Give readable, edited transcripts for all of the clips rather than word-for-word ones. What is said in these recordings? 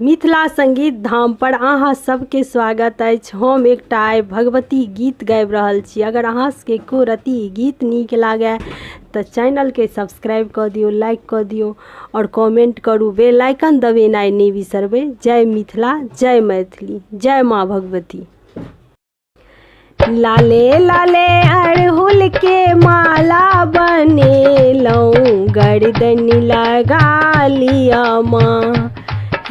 मिथिला संगीत धाम पर अहाँ सबके स्वागत अछि। हम एकटा आइ भगवती गीत गाबि रहल छी। अगर अहाँ सबके को रति गीत नीक लागे तो चैनल के सब्सक्राइब कर दियो, लाइक कर दियो और कमेंट करू। बेल आइकन दबेनाइ नहीं बिसरबै। जय मिथिला, जय मैथिली, जय माँ भगवती। लाले लाले अड़हुल के माला बनेलौं, गर्दन लगा लिया माँ।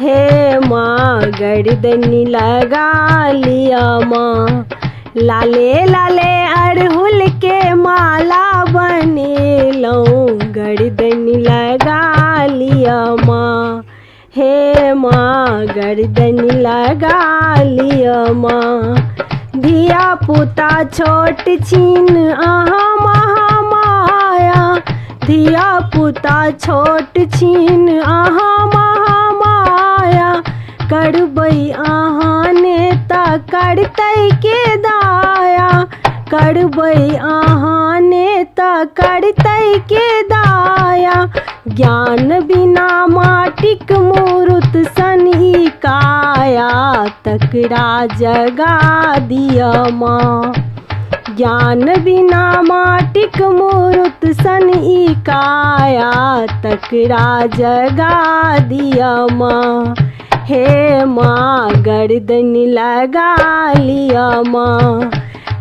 हे माँ गर्दन लगा लिया माँ। लाले लाले अड़हुल के माला बनेलौं, गर्दन लगा लिया माँ। हे माँ गर्दन लगा लिया माँ। धिया पुता छोट छीन अहाँ महामाया, धिया पुता छोट छीन अहाँ महामाया। करबै अहाँ नेता करतै के दाया, करबै अहाँ नेता करतै के दाया। ज्ञान बिना माटिक मूरत सन ई काया, तकरा जगा दिया माँ। ज्ञान बिना माटिक मूरत सन ई काया, तकरा जगा दिया माँ। हे माँ गर्दन लगा लिया माँ।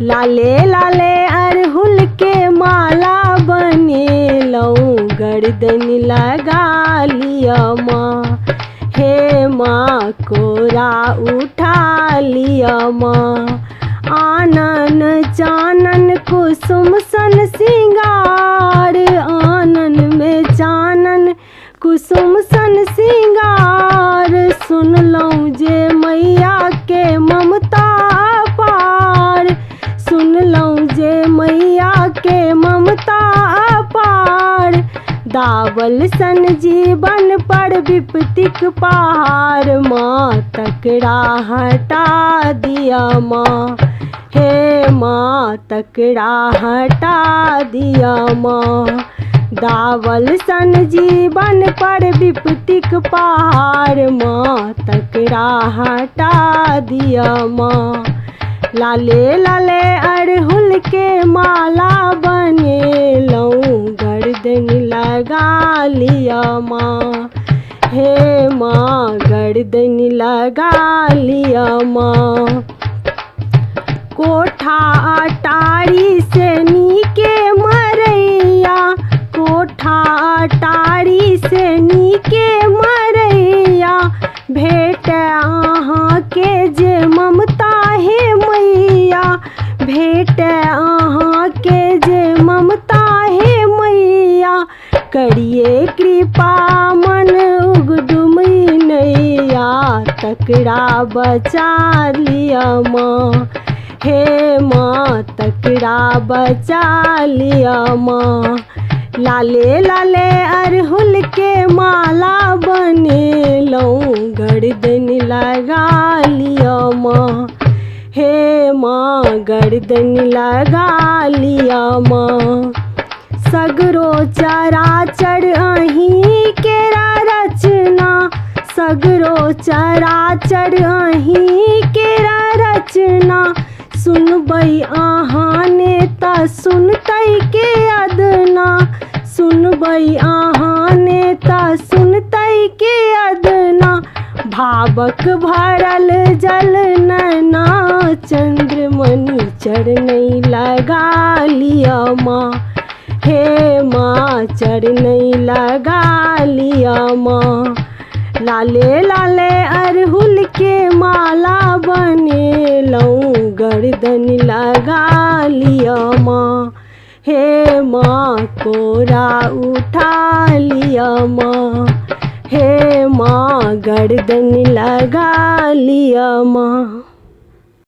लाले लाले अड़हुल के माला बनेलौं, गर्दन लगा लिया माँ। हे माँ कोरा उठा लिया माँ। आनन चानन कुसुम सन सिंगार, आनन में चानन कुसुम सन सिंगार। सुनलौं जे मैया के ममता अपार, सुनलौं जे मैया के ममता अपार। दावल सन जीवन पर विपतिक पहाड़, माँ तकरा हटा दिया माँ। हे माँ तकरा हटा दिया माँ। दावल सन जीवन पर विपतिक पहाड़, माँ तकरा हटा दिया माँ। लाले लाले अड़हुल के माला बनेलौं, गर्दन लगा लिया माँ। हे माँ गर्दन लगा लिया माँ। कोठा अटारी से नीके मरैया, कोठा अटारी से नीके मरैया। भेट अहाँ के जे ममता हे मैया, भेट अहाँ के जे ममता हे मैया। करिए कृपा मन उगडुमई नैया, तकरा बचा लिया माँ। हे माँ तकरा बचा लिया माँ। लाले लाले अड़हुल के माला बनेलौं, गर्दन लगा लिया माँ। हे माँ गर्दन लगा लिया माँ। सगरो चराचर अहीं केरा रचना, सगरो चराचर अहीं केरा रचना। सुनबै अहाँ नेता सुनतै के अदना, सुनबै अहाँ नेता सुनतै के अदना। भावक भरल जल नैना, चंद्रमणि चरणै लगा लिया माँ। हे माँ चरणै लगा लिया माँ। लाले लाले अड़हुल के माला बनेलौं, गर्दन लगा लिया माँ। हे माँ कोरा उठा लिया माँ। हे माँ गर्दन लगा लिया माँ।